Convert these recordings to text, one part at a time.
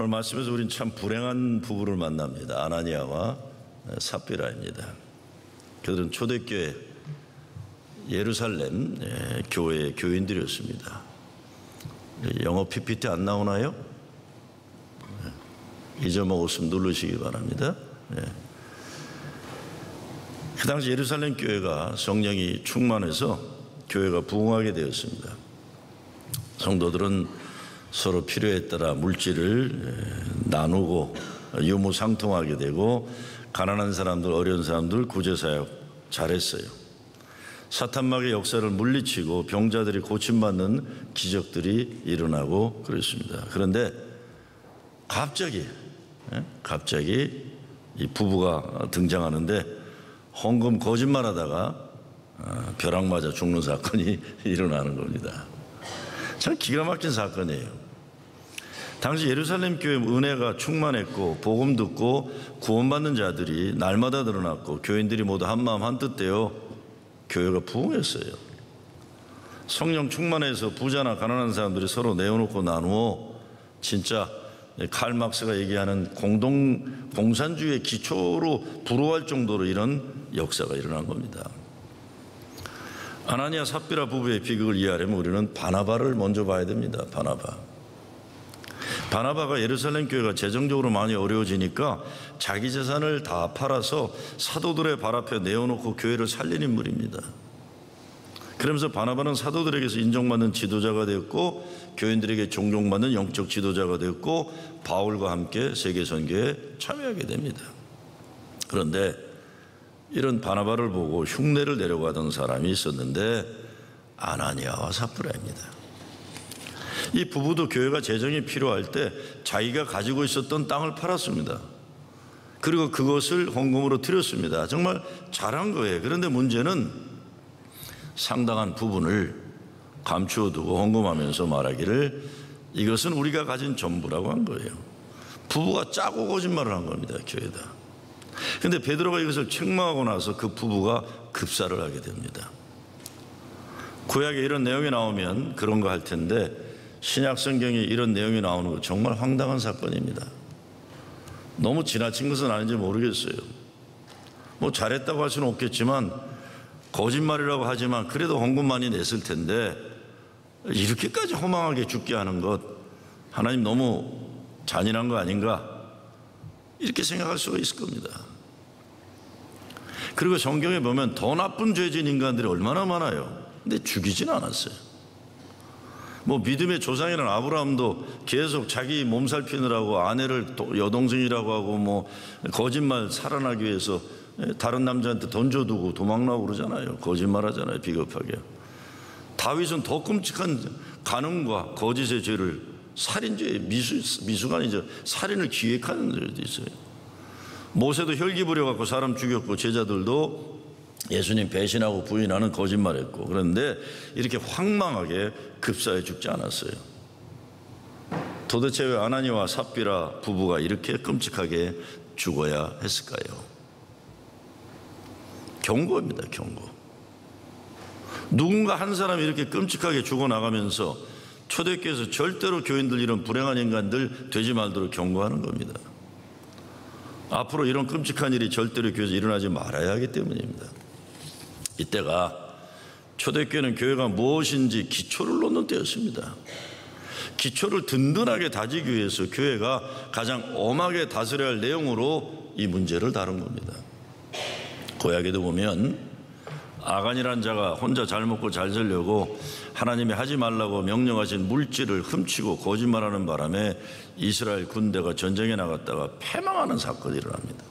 오늘 말씀에서 우린 참 불행한 부부를 만납니다. 아나니아와 삽비라입니다. 그들은 초대교회 예루살렘 교회의 교인들이었습니다. 영어 PPT 안 나오나요? 잊어먹었으면 누르시기 바랍니다. 그 당시 예루살렘 교회가 성령이 충만해서 교회가 부흥하게 되었습니다. 성도들은 서로 필요에 따라 물질을 나누고 유무상통하게 되고 가난한 사람들, 어려운 사람들 구제사역 잘했어요. 사탄막의 역사를 물리치고 병자들이 고침받는 기적들이 일어나고 그랬습니다. 그런데 갑자기 이 부부가 등장하는데 헌금 거짓말하다가 벼락 맞아 죽는 사건이 일어나는 겁니다. 참 기가 막힌 사건이에요. 당시 예루살렘 교회 은혜가 충만했고 복음 듣고 구원받는 자들이 날마다 늘어났고 교인들이 모두 한마음 한뜻 되어 교회가 부흥했어요. 성령 충만해서 부자나 가난한 사람들이 서로 내어놓고 나누어 진짜 칼 막스가 얘기하는 공산주의의 기초로 부러워할 정도로 이런 역사가 일어난 겁니다. 아나니아 삽비라 부부의 비극을 이해하려면 우리는 바나바를 먼저 봐야 됩니다. 바나바가 예루살렘 교회가 재정적으로 많이 어려워지니까 자기 재산을 다 팔아서 사도들의 발 앞에 내어놓고 교회를 살린 인물입니다. 그러면서 바나바는 사도들에게서 인정받는 지도자가 되었고 교인들에게 존경받는 영적 지도자가 되었고 바울과 함께 세계 선교에 참여하게 됩니다. 그런데 이런 바나바를 보고 흉내를 내려고 하던 사람이 있었는데 아나니아와 삽비라입니다. 이 부부도 교회가 재정이 필요할 때 자기가 가지고 있었던 땅을 팔았습니다. 그리고 그것을 헌금으로 드렸습니다. 정말 잘한 거예요. 그런데 문제는 상당한 부분을 감추어두고 헌금하면서 말하기를 이것은 우리가 가진 전부라고 한 거예요. 부부가 짜고 거짓말을 한 겁니다. 교회에다. 그런데 베드로가 이것을 책망하고 나서 그 부부가 급사를 하게 됩니다. 구약에 이런 내용이 나오면 그런 거 할 텐데 신약 성경에 이런 내용이 나오는 거 정말 황당한 사건입니다. 너무 지나친 것은 아닌지 모르겠어요. 뭐 잘했다고 할 수는 없겠지만 거짓말이라고 하지만 그래도 헌금 많이 냈을 텐데 이렇게까지 허망하게 죽게 하는 것 하나님 너무 잔인한 거 아닌가 이렇게 생각할 수가 있을 겁니다. 그리고 성경에 보면 더 나쁜 죄진 인간들이 얼마나 많아요. 근데 죽이진 않았어요. 뭐 믿음의 조상이라는 아브라함도 계속 자기 몸 살피느라고 아내를 여동생이라고 하고 뭐 거짓말 살아나기 위해서 다른 남자한테 던져두고 도망나고 그러잖아요. 거짓말하잖아요. 비겁하게. 다윗은 더 끔찍한 간음과 거짓의 죄를 살인죄의 미수간이죠. 살인을 기획하는 죄도 있어요. 모세도 혈기 부려갖고 사람 죽였고 제자들도 예수님 배신하고 부인하는 거짓말했고 그런데 이렇게 황망하게 급사해 죽지 않았어요. 도대체 왜 아나니아와 삽비라 부부가 이렇게 끔찍하게 죽어야 했을까요? 경고입니다. 경고. 누군가 한 사람이 이렇게 끔찍하게 죽어나가면서 초대교회에서 절대로 교인들 이런 불행한 인간들 되지 말도록 경고하는 겁니다. 앞으로 이런 끔찍한 일이 절대로 교회에서 일어나지 말아야 하기 때문입니다. 이때가 초대교회는 교회가 무엇인지 기초를 놓는 때였습니다. 기초를 든든하게 다지기 위해서 교회가 가장 엄하게 다스려야 할 내용으로 이 문제를 다룬 겁니다. 구약에도 보면 아간이라는 자가 혼자 잘 먹고 잘 살려고 하나님이 하지 말라고 명령하신 물질을 훔치고 거짓말하는 바람에 이스라엘 군대가 전쟁에 나갔다가 패망하는 사건이 일어납니다.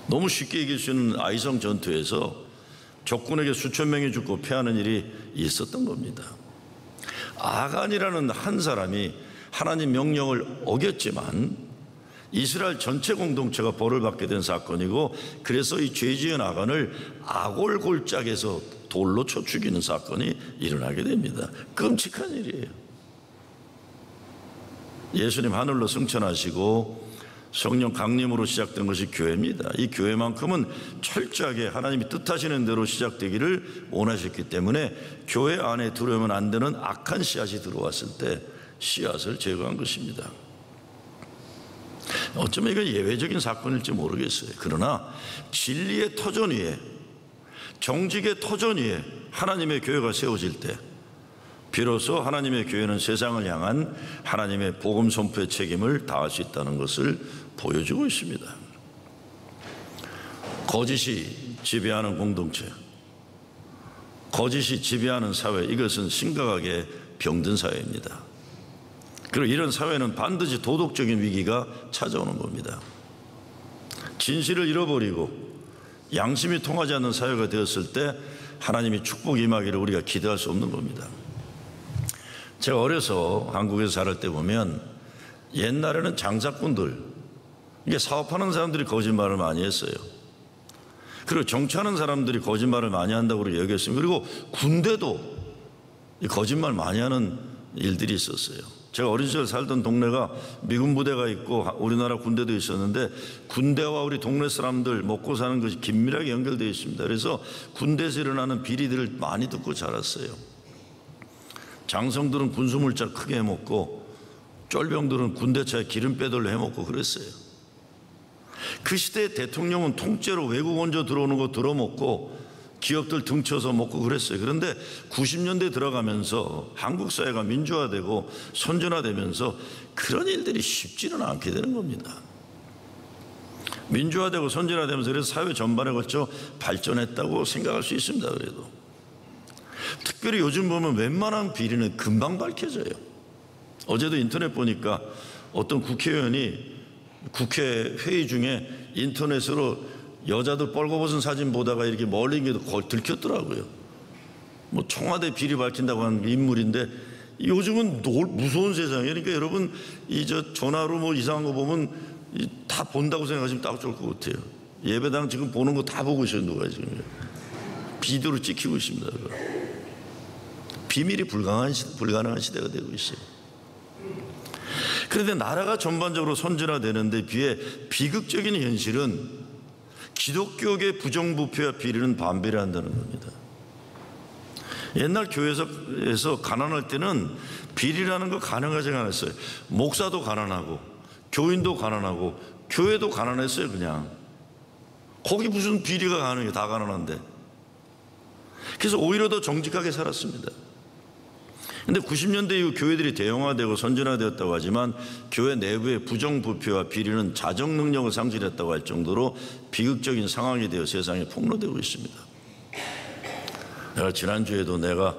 너무 쉽게 이길 수 있는 아이성 전투에서 적군에게 수천 명이 죽고 패하는 일이 있었던 겁니다. 아간이라는 한 사람이 하나님 명령을 어겼지만 이스라엘 전체 공동체가 벌을 받게 된 사건이고 그래서 이 죄지은 아간을 아골골짝에서 돌로 쳐 죽이는 사건이 일어나게 됩니다. 끔찍한 일이에요. 예수님 하늘로 승천하시고 성령 강림으로 시작된 것이 교회입니다. 이 교회만큼은 철저하게 하나님이 뜻하시는 대로 시작되기를 원하셨기 때문에 교회 안에 들어오면 안 되는 악한 씨앗이 들어왔을 때 씨앗을 제거한 것입니다. 어쩌면 이건 예외적인 사건일지 모르겠어요. 그러나 진리의 터전 위에, 정직의 터전 위에 하나님의 교회가 세워질 때 비로소 하나님의 교회는 세상을 향한 하나님의 복음 선포의 책임을 다할 수 있다는 것을 보여주고 있습니다. 거짓이 지배하는 공동체, 거짓이 지배하는 사회, 이것은 심각하게 병든 사회입니다. 그리고 이런 사회는 반드시 도덕적인 위기가 찾아오는 겁니다. 진실을 잃어버리고 양심이 통하지 않는 사회가 되었을 때 하나님이 축복 임하기를 우리가 기대할 수 없는 겁니다. 제가 어려서 한국에서 자랄 때 보면 옛날에는 장사꾼들, 이게 사업하는 사람들이 거짓말을 많이 했어요. 그리고 정치하는 사람들이 거짓말을 많이 한다고 여겼습니다. 그리고 군대도 거짓말 많이 하는 일들이 있었어요. 제가 어린 시절 살던 동네가 미군 부대가 있고 우리나라 군대도 있었는데 군대와 우리 동네 사람들 먹고 사는 것이 긴밀하게 연결되어 있습니다. 그래서 군대에서 일어나는 비리들을 많이 듣고 자랐어요. 장성들은 군수물자 크게 해먹고 쫄병들은 군대차에 기름 빼돌려 해먹고 그랬어요. 그 시대의 대통령은 통째로 외국 원조 들어오는 거 들어먹고 기업들 등쳐서 먹고 그랬어요. 그런데 90년대 들어가면서 한국 사회가 민주화되고 선진화되면서 그런 일들이 쉽지는 않게 되는 겁니다. 민주화되고 선진화되면서 그래서 사회 전반에 걸쳐 발전했다고 생각할 수 있습니다. 그래도 특별히 요즘 보면 웬만한 비리는 금방 밝혀져요. 어제도 인터넷 보니까 어떤 국회의원이 국회 회의 중에 인터넷으로 여자들 뻘거벗은 사진 보다가 이렇게 멀리 들켰더라고요. 뭐 청와대 비리 밝힌다고 하는 인물인데 요즘은 무서운 세상이에요. 그러니까 여러분 전화로 뭐 이상한 거 보면 다 본다고 생각하시면 딱 좋을 것 같아요. 예배당 지금 보는 거 다 보고 있어요. 누가 지금 비디오로 찍히고 있습니다. 비밀이 불가능한 시대가 되고 있어요. 그런데 나라가 전반적으로 선진화되는데 비해 비극적인 현실은 기독교계 부정부패와 비리는 반비례한다는 겁니다. 옛날 교회에서 가난할 때는 비리라는 거 가능하지 않았어요. 목사도 가난하고 교인도 가난하고 교회도 가난했어요. 그냥 거기 무슨 비리가 가능해요. 다 가난한데. 그래서 오히려 더 정직하게 살았습니다. 그런데 90년대 이후 교회들이 대형화되고 선진화되었다고 하지만 교회 내부의 부정부패와 비리는 자정 능력을 상실했다고 할 정도로 비극적인 상황이 되어 세상에 폭로되고 있습니다. 내가 지난주에도 내가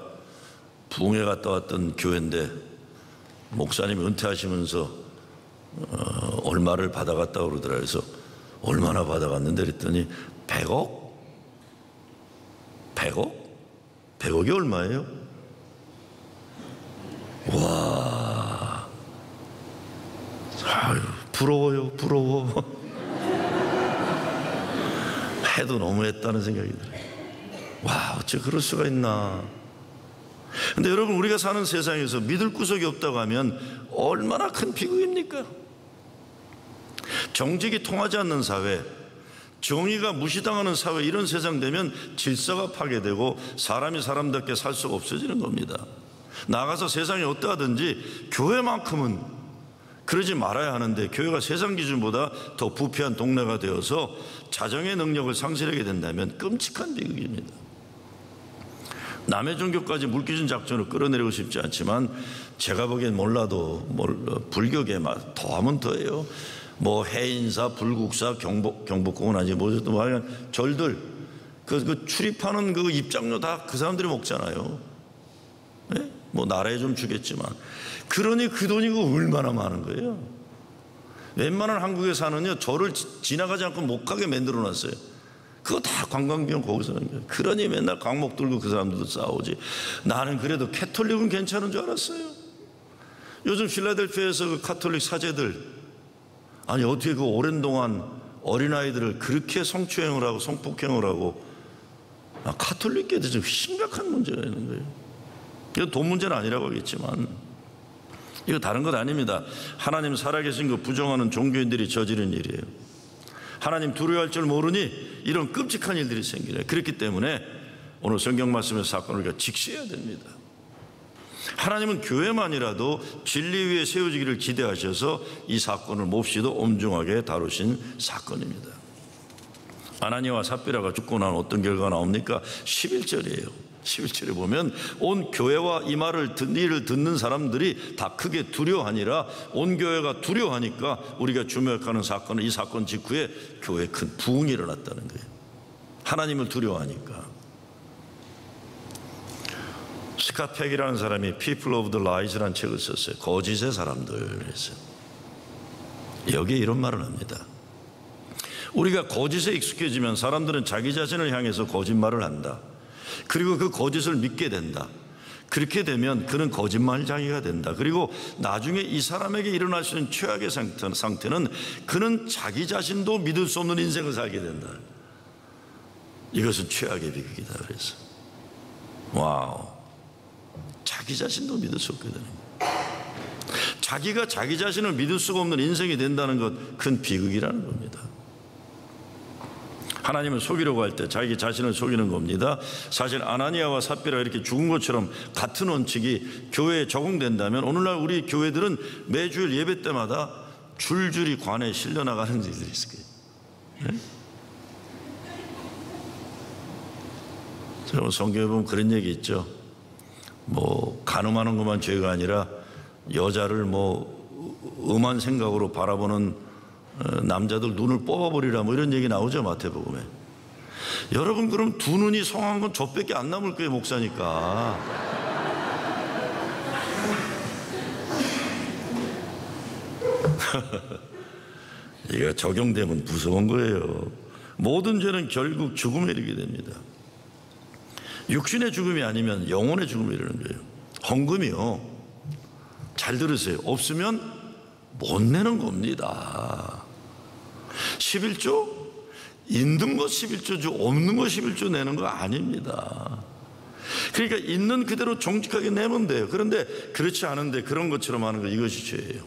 부흥회 갔다 왔던 교회인데 목사님이 은퇴하시면서 얼마를 받아갔다고 그러더라. 그래서 얼마나 받아갔는데 그랬더니 100억? 100억? 100억이 얼마예요? 와, 아유, 부러워요, 부러워. 해도 너무했다는 생각이 들어요. 와, 어째 그럴 수가 있나. 근데 여러분, 우리가 사는 세상에서 믿을 구석이 없다고 하면 얼마나 큰 비극입니까? 정직이 통하지 않는 사회, 정의가 무시당하는 사회, 이런 세상 되면 질서가 파괴되고 사람이 사람답게 살 수가 없어지는 겁니다. 나가서 세상이 어떠하든지 교회만큼은 그러지 말아야 하는데 교회가 세상 기준보다 더 부패한 동네가 되어서 자정의 능력을 상실하게 된다면 끔찍한 비극입니다. 남의 종교까지 물귀신 작전을 끌어내리고 싶지 않지만 제가 보기엔 몰라도 불교계 더하면 더해요. 뭐 해인사, 불국사, 경복궁은 아니지 뭐든 하여간 절들 그 출입하는 그 입장료 다 그 사람들이 먹잖아요. 네? 뭐 나라에 좀 주겠지만 그러니 그 돈이 얼마나 많은 거예요. 웬만한 한국에 사는요 절을 지나가지 않고 못 가게 만들어 놨어요. 그거 다 관광비용 거기서 하는 거예요. 그러니 맨날 강목 들고 그 사람들도 싸우지. 나는 그래도 캐톨릭은 괜찮은 줄 알았어요. 요즘 필라델피아에서 그 카톨릭 사제들, 아니 어떻게 그 오랜 동안 어린아이들을 그렇게 성추행을 하고 성폭행을 하고, 카톨릭계도 좀 심각한 문제가 있는 거예요. 이건 돈 문제는 아니라고 하겠지만 이거 다른 것 아닙니다. 하나님 살아계신 거 부정하는 종교인들이 저지른 일이에요. 하나님 두려워할 줄 모르니 이런 끔찍한 일들이 생기네. 그렇기 때문에 오늘 성경 말씀의 사건을 우리가 직시해야 됩니다. 하나님은 교회만이라도 진리 위에 세워지기를 기대하셔서 이 사건을 몹시도 엄중하게 다루신 사건입니다. 아나니아와 삽비라가 죽고 난 어떤 결과가 나옵니까? 11절이에요. 11절에 보면 온 교회와 이 말을 듣는 사람들이 다 크게 두려워하니라. 온 교회가 두려워하니까 우리가 주목하는 사건은 이 사건 직후에 교회에 큰 부흥이 일어났다는 거예요. 하나님을 두려워하니까. 스캇 팩이라는 사람이 People of the Lies라는 책을 썼어요. 거짓의 사람들에서. 여기에 이런 말을 합니다. 우리가 거짓에 익숙해지면 사람들은 자기 자신을 향해서 거짓말을 한다. 그리고 그 거짓을 믿게 된다. 그렇게 되면 그는 거짓말장애가 된다. 그리고 나중에 이 사람에게 일어날 수 있는 최악의 상태는 그는 자기 자신도 믿을 수 없는 인생을 살게 된다. 이것은 최악의 비극이다. 그래서 와우, 자기 자신도 믿을 수 없게 되는 거예요. 자기가 자기 자신을 믿을 수가 없는 인생이 된다는 것, 큰 비극이라는 겁니다. 하나님을 속이려고 할 때 자기 자신을 속이는 겁니다. 사실 아나니아와 삽비라가 이렇게 죽은 것처럼 같은 원칙이 교회에 적용된다면 오늘날 우리 교회들은 매주일 예배 때마다 줄줄이 관에 실려나가는 일들이 있을 거예요. 네? 성경에 보면 그런 얘기 있죠. 뭐 간음하는 것만 죄가 아니라 여자를 음한 생각으로 바라보는 남자들 눈을 뽑아버리라 이런 얘기 나오죠. 마태복음에. 여러분, 그럼 두 눈이 성한 건 저밖에 안 남을 거예요. 목사니까. 이거 적용되면 무서운 거예요. 모든 죄는 결국 죽음에 이르게 됩니다. 육신의 죽음이 아니면 영혼의 죽음에 이르는 거예요. 헌금이요, 잘 들으세요, 없으면 못 내는 겁니다. 11조? 있는 것 11조죠. 없는 것 11조 내는 거 아닙니다. 그러니까 있는 그대로 정직하게 내면 돼요. 그런데 그렇지 않은데 그런 것처럼 하는 거, 이것이 죄예요.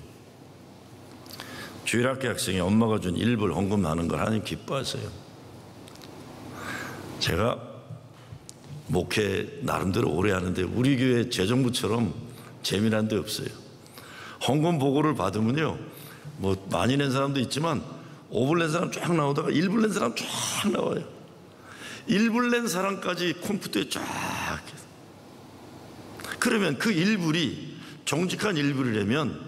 주일학교 학생이 엄마가 준 일불 헌금하는 걸 하나님 기뻐하세요. 제가 목회 나름대로 오래 하는데 우리 교회 재정부처럼 재미난 데 없어요. 헌금 보고를 받으면요, 많이 낸 사람도 있지만 5불 낸 사람 쫙 나오다가 1불 낸 사람 쫙 나와요. 1불 낸 사람까지 컴퓨터에 쫙. 그러면 그 1불이 정직한 1불이라면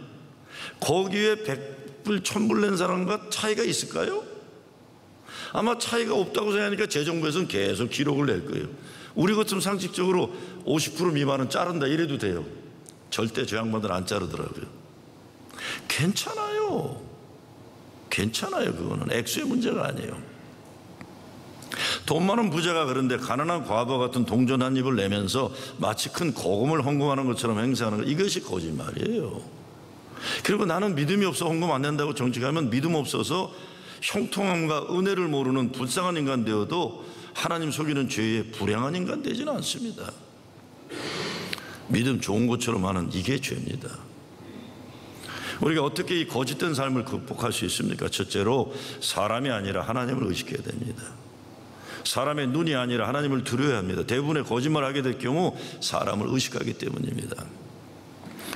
거기에 100불, 1000불 낸 사람과 차이가 있을까요? 아마 차이가 없다고 생각하니까 재정부에서는 계속 기록을 낼 거예요. 우리 같으면 상식적으로 50% 미만은 자른다 이래도 돼요. 절대 저 양반들은 안 자르더라고요. 괜찮아요. 그거는 액수의 문제가 아니에요. 돈 많은 부자가 그런데 가난한 과부와 같은 동전 한 입을 내면서 마치 큰 거금을 헌금하는 것처럼 행세하는 것, 이것이 거짓말이에요. 그리고 나는 믿음이 없어 헌금 안 낸다고 정직하면 믿음 없어서 형통함과 은혜를 모르는 불쌍한 인간 되어도 하나님 속이는 죄에 불행한 인간 되지는 않습니다. 믿음 좋은 것처럼 하는, 이게 죄입니다. 우리가 어떻게 이 거짓된 삶을 극복할 수 있습니까? 첫째로 사람이 아니라 하나님을 의식해야 됩니다. 사람의 눈이 아니라 하나님을 두려워야 합니다. 대부분의 거짓말을 하게 될 경우 사람을 의식하기 때문입니다.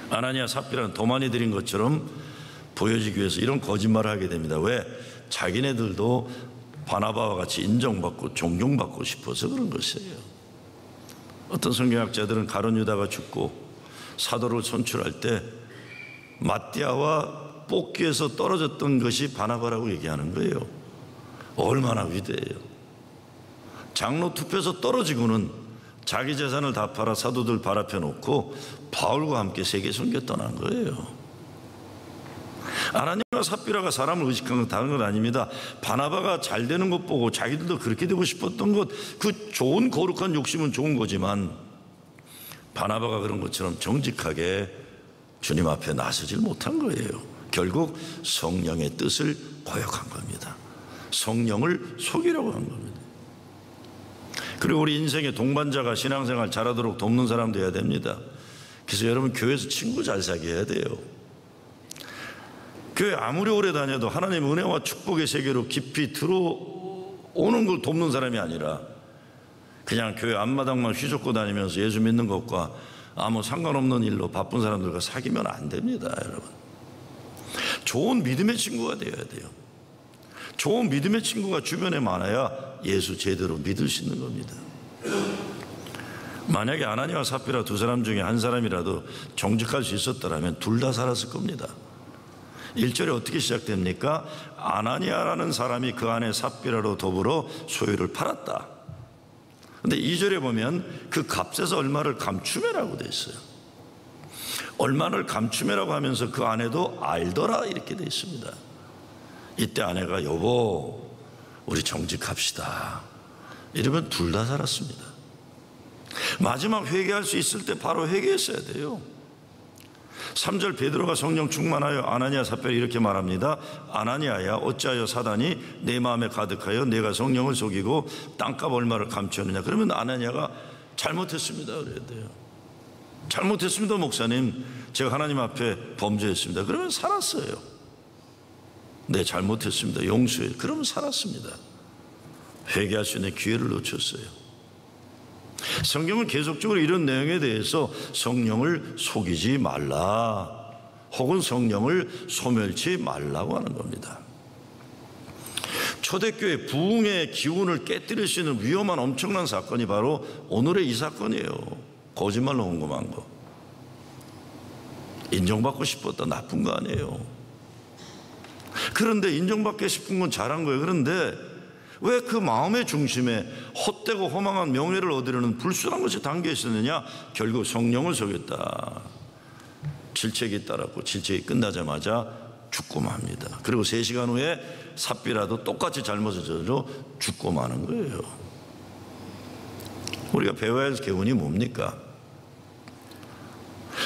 아나니아 삽비라는 더 많이 드린 것처럼 보여지기 위해서 이런 거짓말을 하게 됩니다. 왜? 자기네들도 바나바와 같이 인정받고 존경받고 싶어서 그런 것이에요. 어떤 성경학자들은 가룟 유다가 죽고 사도를 선출할 때 마띠아와 뽑기에서 떨어졌던 것이 바나바라고 얘기하는 거예요. 얼마나 위대해요. 장로 투표에서 떨어지고는 자기 재산을 다 팔아 사도들 발 앞에 놓고 바울과 함께 세계 선교 떠난 거예요. 아나니아와 삽비라가 사람을 의식한 건 다른 건 아닙니다. 바나바가 잘 되는 것 보고 자기들도 그렇게 되고 싶었던 것, 그 좋은 거룩한 욕심은 좋은 거지만 바나바가 그런 것처럼 정직하게 주님 앞에 나서질 못한 거예요. 결국 성령의 뜻을 거역한 겁니다. 성령을 속이려고 한 겁니다. 그리고 우리 인생의 동반자가 신앙생활 잘하도록 돕는 사람 되어야 됩니다. 그래서 여러분, 교회에서 친구 잘 사귀어야 해야 돼요. 교회 아무리 오래 다녀도 하나님의 은혜와 축복의 세계로 깊이 들어오는 걸 돕는 사람이 아니라 그냥 교회 앞마당만 휘젓고 다니면서 예수 믿는 것과 아무 상관없는 일로 바쁜 사람들과 사귀면 안 됩니다, 여러분. 좋은 믿음의 친구가 되어야 돼요. 좋은 믿음의 친구가 주변에 많아야 예수 제대로 믿을 수 있는 겁니다. 만약에 아나니아와 삽비라 두 사람 중에 한 사람이라도 정직할 수 있었더라면 둘 다 살았을 겁니다. 1절에 어떻게 시작됩니까? 아나니아라는 사람이 그 안에 삽비라로 더불어 소유를 팔았다. 근데 2절에 보면 그 값에서 얼마를 감추매라고 돼 있어요. 얼마를 감추매라고 하면서 그 아내도 알더라 이렇게 돼 있습니다. 이때 아내가 여보 우리 정직합시다 이러면 둘 다 살았습니다. 마지막 회개할 수 있을 때 바로 회개했어야 돼요. 3절 베드로가 성령 충만하여 아나니아 삽비라 이렇게 말합니다. 아나니아야 어찌하여 사단이 내 마음에 가득하여 내가 성령을 속이고 땅값 얼마를 감추었느냐. 그러면 아나니아가 잘못했습니다 그래야 돼요. 잘못했습니다 목사님, 제가 하나님 앞에 범죄했습니다. 그러면 살았어요. 네 잘못했습니다 용서해. 그러면 살았습니다. 회개할 수 있는 기회를 놓쳤어요. 성경은 계속적으로 이런 내용에 대해서 성령을 속이지 말라 혹은 성령을 소멸치 말라고 하는 겁니다. 초대교회 부흥의 기운을 깨뜨릴 수 있는 위험한 엄청난 사건이 바로 오늘의 이 사건이에요. 거짓말로 헌금한 거. 인정받고 싶었다 나쁜 거 아니에요. 그런데 인정받고 싶은 건 잘한 거예요. 그런데 왜 그 마음의 중심에 헛되고 허망한 명예를 얻으려는 불순한 것이 담겨 있었느냐? 결국 성령을 속였다. 질책이 따랐고 질책이 끝나자마자 죽고 맙니다. 그리고 3시간 후에 삽비라도 똑같이 잘못을 저질러 죽고 마는 거예요. 우리가 배워야 할 교훈이 뭡니까?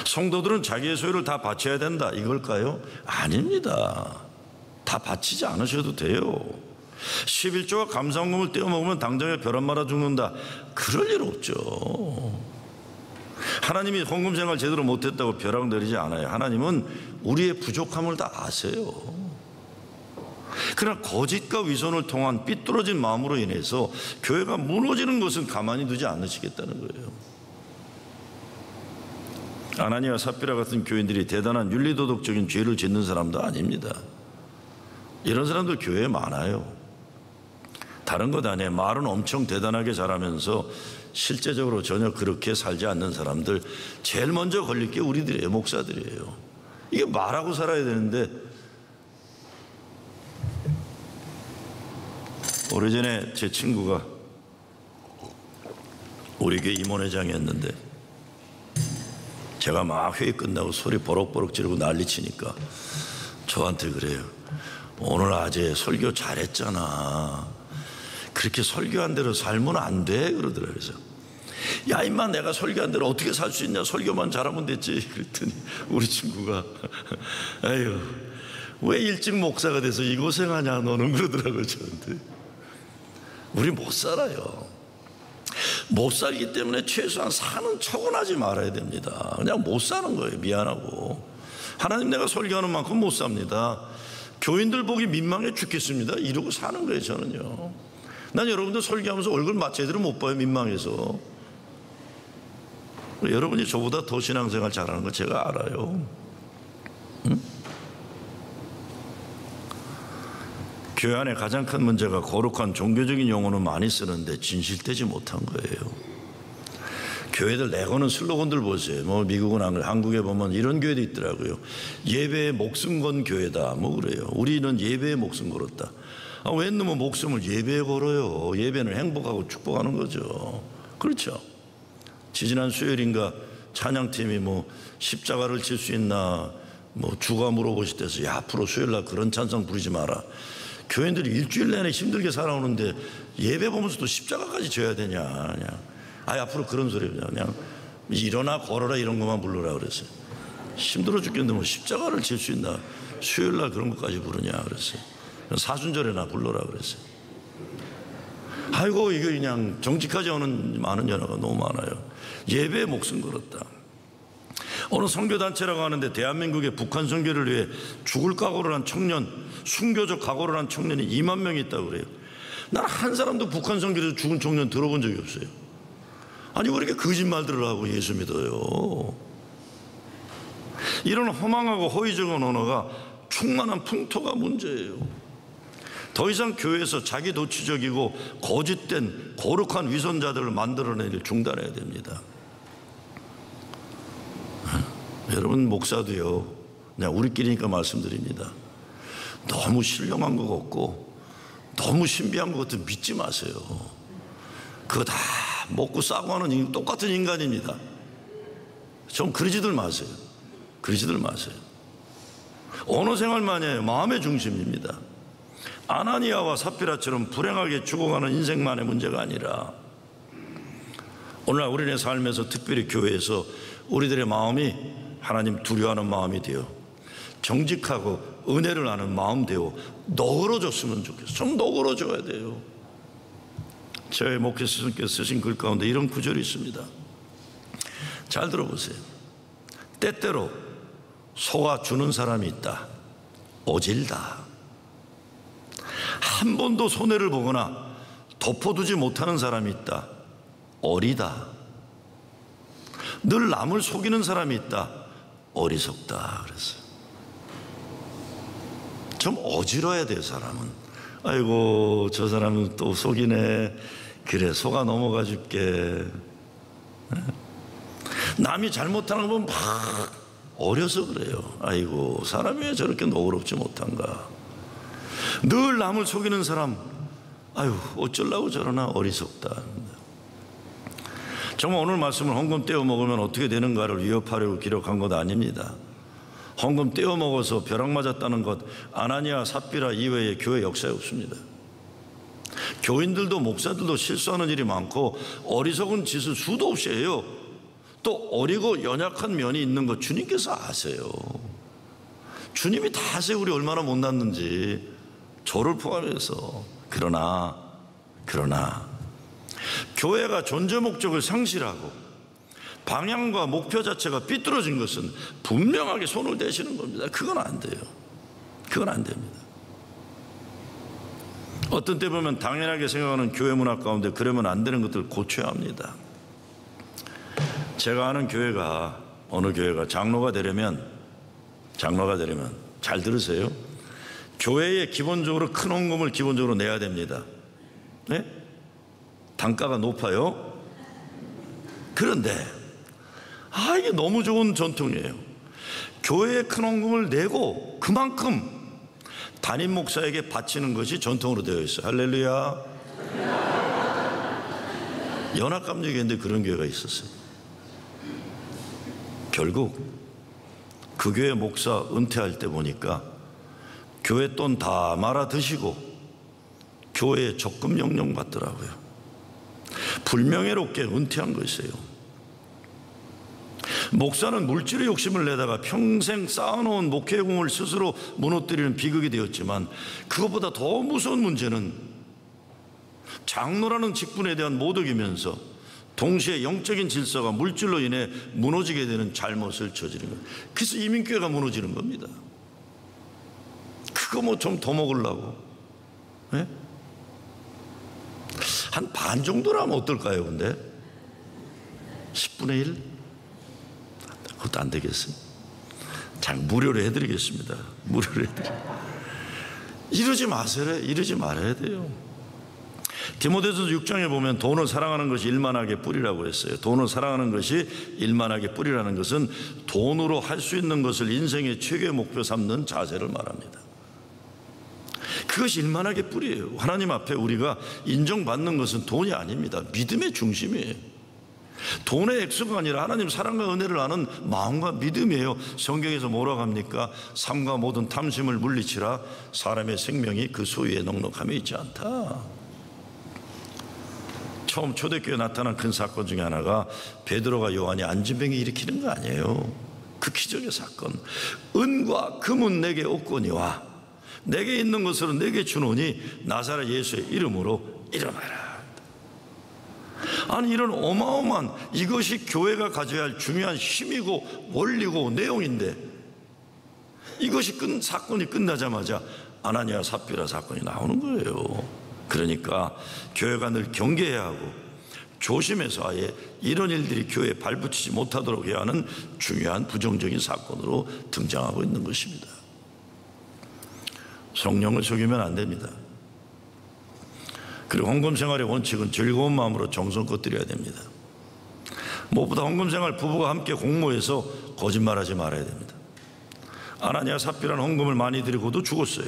성도들은 자기의 소유를 다 바쳐야 된다 이걸까요? 아닙니다. 다 바치지 않으셔도 돼요. 11조와 감사헌금을 떼어먹으면 당장에 벼락 맞아 죽는다. 그럴 일 없죠. 하나님이 헌금 생활 제대로 못했다고 벼락 내리지 않아요. 하나님은 우리의 부족함을 다 아세요. 그러나 거짓과 위선을 통한 삐뚤어진 마음으로 인해서 교회가 무너지는 것은 가만히 두지 않으시겠다는 거예요. 아나니아와 삽비라 같은 교인들이 대단한 윤리도덕적인 죄를 짓는 사람도 아닙니다. 이런 사람들 교회에 많아요. 다른 것 아니에요. 말은 엄청 대단하게 잘하면서 실제적으로 전혀 그렇게 살지 않는 사람들 제일 먼저 걸릴 게 우리들이에요. 목사들이에요. 이게 말하고 살아야 되는데 오래전에 제 친구가 우리 교회 임원회장이었는데 제가 막 회의 끝나고 소리 버럭버럭 지르고 난리치니까 저한테 그래요. 오늘 아재 설교 잘했잖아. 그렇게 설교한 대로 살면 안 돼 그러더라고요. 그래서 야 임마 내가 설교한 대로 어떻게 살 수 있냐, 설교만 잘하면 됐지. 그랬더니 우리 친구가 아유 왜 일찍 목사가 돼서 이 고생하냐 너는 그러더라고요 저한테. 우리 못 살아요. 못 살기 때문에 최소한 사는 척은 하지 말아야 됩니다. 그냥 못 사는 거예요. 미안하고. 하나님 내가 설교하는 만큼 못 삽니다. 교인들 보기 민망해 죽겠습니다 이러고 사는 거예요 저는요. 난 여러분들 설교하면서 얼굴 제대로 못 봐요. 민망해서. 여러분이 저보다 더 신앙생활 잘하는 거 제가 알아요. 응? 교회 안에 가장 큰 문제가 거룩한 종교적인 용어는 많이 쓰는데 진실되지 못한 거예요. 교회들 내거는 슬로건들 보세요. 뭐 미국은 한국에 보면 이런 교회도 있더라고요. 예배에 목숨 건 교회다 뭐 그래요. 우리는 예배에 목숨 걸었다. 왜 놈의 목숨을 예배에 걸어요? 예배는 행복하고 축복하는 거죠. 그렇죠. 지지난 수요일인가 찬양팀이 뭐 십자가를 칠 수 있나 뭐 주가 물어보시대서 야 앞으로 수요일날 그런 찬송 부르지 마라. 교인들이 일주일 내내 힘들게 살아오는데 예배 보면서도 십자가까지 져야 되냐. 그냥 앞으로 그런 소리 그냥 일어나 걸어라 이런 것만 부르라 그랬어요. 힘들어 죽겠는데 뭐 십자가를 칠 수 있나. 수요일날 그런 것까지 부르냐 그랬어요. 사순절에나 불러라 그랬어요. 아이고 이거 그냥 정직하지 않은 많은 연화가 너무 많아요. 예배에 목숨 걸었다. 어느 선교단체라고 하는데 대한민국의 북한 선교를 위해 죽을 각오를 한 청년, 순교적 각오를 한 청년이 2만 명이 있다고 그래요. 난 한 사람도 북한 선교에서 죽은 청년 들어본 적이 없어요. 아니 왜 이렇게 거짓말들을 하고 예수 믿어요? 이런 허망하고 호의적인 언어가 충만한 풍토가 문제예요. 더 이상 교회에서 자기도취적이고 거짓된 거룩한 위선자들을 만들어내기를 중단해야 됩니다. 여러분, 목사도요, 그냥 우리끼리니까 말씀드립니다. 너무 신령한 것 같고 너무 신비한 것 같으면 믿지 마세요. 그거 다 먹고 싸고 하는 똑같은 인간입니다. 좀 그러지들 마세요. 그러지들 마세요. 언어 생활만 해요. 마음의 중심입니다. 아나니아와 삽비라처럼 불행하게 죽어가는 인생만의 문제가 아니라 오늘날 우리네 삶에서, 특별히 교회에서 우리들의 마음이 하나님 두려워하는 마음이 되어 정직하고 은혜를 아는 마음 되어 너그러졌으면 좋겠어요. 좀 너그러져야 돼요. 저희 목회스님께서 쓰신 글 가운데 이런 구절이 있습니다. 잘 들어보세요. 때때로 속아주는 사람이 있다. 어질다. 한 번도 손해를 보거나 덮어두지 못하는 사람이 있다. 어리다. 늘 남을 속이는 사람이 있다. 어리석다. 그랬어요. 좀 어지러야 돼요, 사람은. 아이고, 저 사람은 또 속이네. 그래, 속아 넘어가 줄게. 남이 잘못하는 거 보면 막 어려서 그래요. 아이고, 사람이 왜 저렇게 너그럽지 못한가. 늘 남을 속이는 사람, 아유, 어쩌려고 저러나. 어리석다. 정말 오늘 말씀을 헌금 떼어 먹으면 어떻게 되는가를 위협하려고 기록한 것 아닙니다. 헌금 떼어 먹어서 벼락 맞았다는 것, 아나니아 삽비라 이외에 교회 역사에 없습니다. 교인들도 목사들도 실수하는 일이 많고 어리석은 짓을 수도 없이 해요. 또 어리고 연약한 면이 있는 것 주님께서 아세요. 주님이 다 아세요. 우리 얼마나 못났는지, 저를 포함해서. 그러나 교회가 존재 목적을 상실하고 방향과 목표 자체가 삐뚤어진 것은 분명하게 손을 대시는 겁니다. 그건 안 돼요. 그건 안 됩니다. 어떤 때 보면 당연하게 생각하는 교회 문화 가운데 그러면 안 되는 것들을 고쳐야 합니다. 제가 아는 교회가, 어느 교회가 장로가 되려면 잘 들으세요. 교회에 기본적으로 큰 헌금을 기본적으로 내야 됩니다. 네? 단가가 높아요. 그런데 이게 너무 좋은 전통이에요. 교회에 큰 헌금을 내고 그만큼 담임 목사에게 바치는 것이 전통으로 되어 있어요. 할렐루야. 연합감리교회인데 그런 교회가 있었어요. 결국 그 교회 목사 은퇴할 때 보니까 교회 돈 다 말아 드시고 교회에 적금 영령 받더라고요. 불명예롭게 은퇴한 것이에요. 목사는 물질의 욕심을 내다가 평생 쌓아놓은 목회공을 스스로 무너뜨리는 비극이 되었지만, 그것보다 더 무서운 문제는 장로라는 직분에 대한 모독이면서 동시에 영적인 질서가 물질로 인해 무너지게 되는 잘못을 저지른 거예요. 그래서 이민교회가 무너지는 겁니다. 그거 뭐 좀 더 먹으려고. 네? 한 반 정도라면 어떨까요? 근데 10분의 1? 그것도 안 되겠어요. 자, 무료로 해드리겠습니다. 무료로 해드려요. 이러지 마세요. 이러지 말아야 돼요. 디모데전서 6장에 보면 돈을 사랑하는 것이 일만하게 뿌리라고 했어요. 돈을 사랑하는 것이 일만하게 뿌리라는 것은 돈으로 할 수 있는 것을 인생의 최고의 목표 삼는 자세를 말합니다. 그것이 일만하게 뿌리예요. 하나님 앞에 우리가 인정받는 것은 돈이 아닙니다. 믿음의 중심이에요. 돈의 액수가 아니라 하나님 사랑과 은혜를 아는 마음과 믿음이에요. 성경에서 뭐라고 합니까? 삶과 모든 탐심을 물리치라. 사람의 생명이 그 소유에 넉넉함에 있지 않다. 처음 초대교회에 나타난 큰 사건 중에 하나가 베드로가 요한이 안진병이 일으키는 거 아니에요. 그 기적의 사건. 은과 금은 내게 없거니와 내게 있는 것으로 내게 주노니 나사렛 예수의 이름으로 일어나라. 아니, 이런 어마어마한, 이것이 교회가 가져야 할 중요한 힘이고 원리고 내용인데, 이것이 사건이 끝나자마자 아나니아 삽비라 사건이 나오는 거예요. 그러니까 교회가 늘 경계해야 하고 조심해서 아예 이런 일들이 교회에 발붙이지 못하도록 해야 하는 중요한 부정적인 사건으로 등장하고 있는 것입니다. 성령을 속이면 안 됩니다. 그리고 헌금 생활의 원칙은 즐거운 마음으로 정성껏 드려야 됩니다. 무엇보다 헌금 생활 부부가 함께 공모해서 거짓말하지 말아야 됩니다. 아나니아 삽비라는 헌금을 많이 드리고도 죽었어요.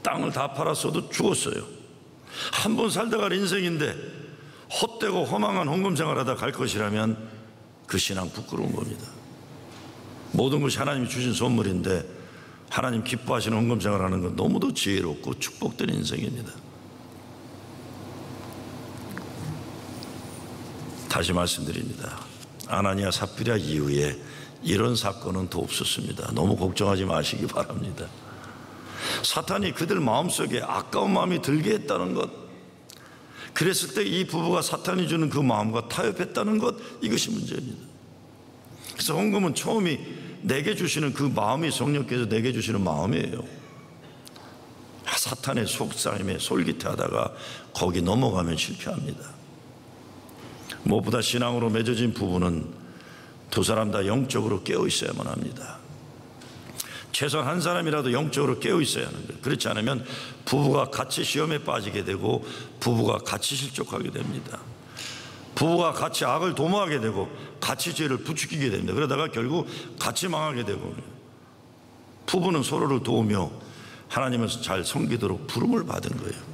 땅을 다 팔았어도 죽었어요. 한 번 살다 갈 인생인데 헛되고 허망한 헌금 생활하다 갈 것이라면 그 신앙 부끄러운 겁니다. 모든 것이 하나님이 주신 선물인데 하나님 기뻐하시는 헌금 생활하는 건 너무도 지혜롭고 축복된 인생입니다. 다시 말씀드립니다. 아나니아 삽비라 이후에 이런 사건은 더 없었습니다. 너무 걱정하지 마시기 바랍니다. 사탄이 그들 마음속에 아까운 마음이 들게 했다는 것, 그랬을 때 이 부부가 사탄이 주는 그 마음과 타협했다는 것, 이것이 문제입니다. 그래서 헌금은 처음이 내게 주시는 그 마음이 성령께서 내게 주시는 마음이에요. 사탄의 속삭임에 솔깃해하다가 거기 넘어가면 실패합니다. 무엇보다 신앙으로 맺어진 부부는 두 사람 다 영적으로 깨어 있어야만 합니다. 최소한 한 사람이라도 영적으로 깨어 있어야 하는 거예요. 그렇지 않으면 부부가 같이 시험에 빠지게 되고 부부가 같이 실족하게 됩니다. 부부가 같이 악을 도모하게 되고 같이 죄를 부추기게 됩니다. 그러다가 결국 같이 망하게 되고, 부부는 서로를 도우며 하나님을 잘 섬기도록 부름을 받은 거예요.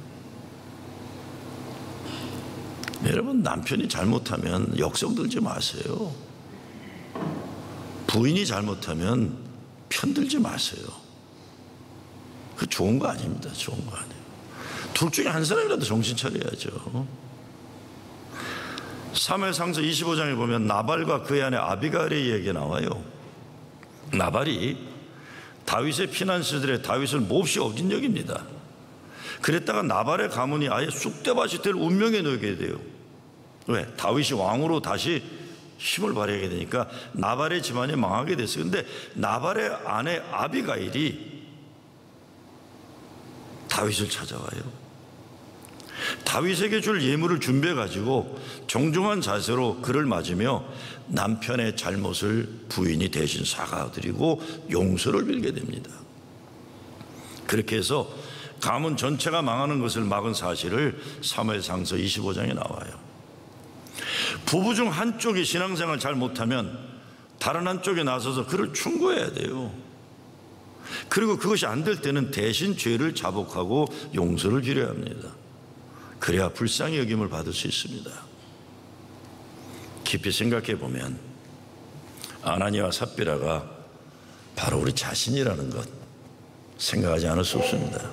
여러분, 남편이 잘못하면 역성 들지 마세요. 부인이 잘못하면 편들지 마세요. 그 좋은 거 아닙니다. 좋은 거 아니에요. 둘 중에 한 사람이라도 정신 차려야죠. 사무엘상서 25장에 보면 나발과 그의 아내 아비가일의 이야기가 나와요. 나발이 다윗의 피난 시절에 다윗을 몹시 어긴 적입니다. 그랬다가 나발의 가문이 아예 쑥대밭이 될 운명에 놓이게 돼요. 왜? 다윗이 왕으로 다시 힘을 발휘하게 되니까 나발의 집안이 망하게 됐어요. 근데 나발의 아내 아비가일이 다윗을 찾아와요. 다윗에게 줄 예물을 준비해 가지고 정중한 자세로 그를 맞으며 남편의 잘못을 부인이 대신 사과드리고 용서를 빌게 됩니다. 그렇게 해서 가문 전체가 망하는 것을 막은 사실을 사무엘상서 25장에 나와요. 부부 중 한쪽이 신앙생활 잘 못하면 다른 한쪽에 나서서 그를 충고해야 돼요. 그리고 그것이 안 될 때는 대신 죄를 자복하고 용서를 빌어야 합니다. 그래야 불쌍히 여김을 받을 수 있습니다. 깊이 생각해 보면 아나니아와 삽비라가 바로 우리 자신이라는 것 생각하지 않을 수 없습니다.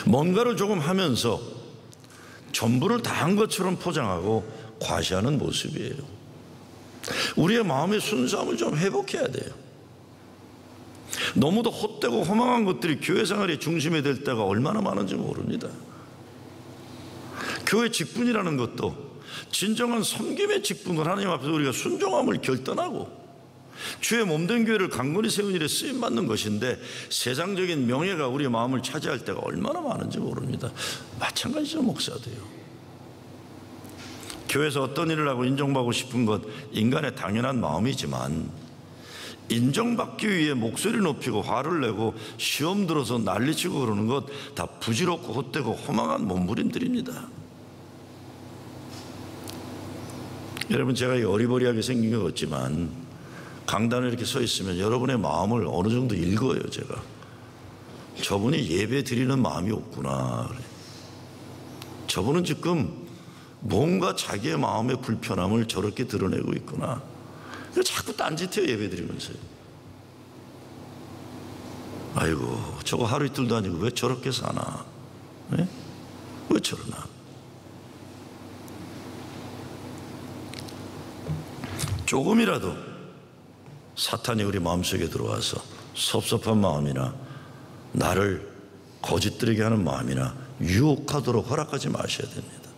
뭔가를 조금 하면서 전부를 다 한 것처럼 포장하고 과시하는 모습이에요. 우리의 마음의 순수함을 좀 회복해야 돼요. 너무도 헛되고 허망한 것들이 교회 생활의 중심이 될 때가 얼마나 많은지 모릅니다. 교회 직분이라는 것도 진정한 섬김의 직분을 하나님 앞에서 우리가 순종함을 결단하고 주의 몸된 교회를 강건히 세운 일에 쓰임받는 것인데, 세상적인 명예가 우리의 마음을 차지할 때가 얼마나 많은지 모릅니다. 마찬가지죠, 목사도요. 교회에서 어떤 일을 하고 인정받고 싶은 것, 인간의 당연한 마음이지만 인정받기 위해 목소리 높이고 화를 내고 시험 들어서 난리치고 그러는 것 다 부질없고 헛되고 허망한 몸부림들입니다. 여러분, 제가 어리버리하게 생긴 것 같지만 강단에 이렇게 서 있으면 여러분의 마음을 어느 정도 읽어요. 제가 저분이 예배 드리는 마음이 없구나, 저분은 지금 뭔가 자기의 마음의 불편함을 저렇게 드러내고 있구나. 자꾸 딴짓해요, 예배 드리면서요. 아이고, 저거 하루 이틀도 아니고 왜 저렇게 사나? 네? 왜 저러나? 조금이라도 사탄이 우리 마음속에 들어와서 섭섭한 마음이나 나를 거짓되게 하는 마음이나 유혹하도록 허락하지 마셔야 됩니다.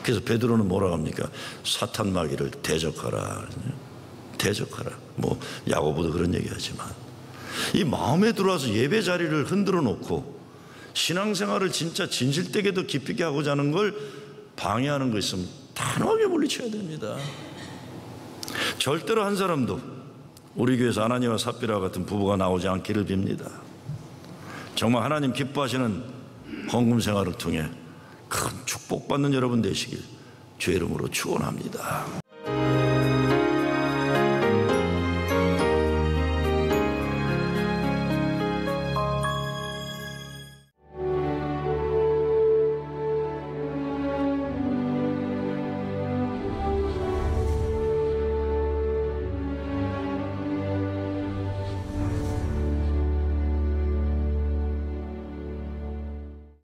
그래서 베드로는 뭐라고 합니까? 사탄 마귀를 대적하라. 대적하라. 뭐 야고보도 그런 얘기하지만, 이 마음에 들어와서 예배 자리를 흔들어 놓고 신앙생활을 진짜 진실되게도 깊이 있게 하고자 하는 걸 방해하는 거 있으면 단호하게 물리쳐야 됩니다. 절대로 한 사람도 우리 교회에서 아나니와 삽비라와 같은 부부가 나오지 않기를 빕니다. 정말 하나님 기뻐하시는 헌금 생활을 통해 큰 축복받는 여러분 되시길 주의 이름으로 축원합니다.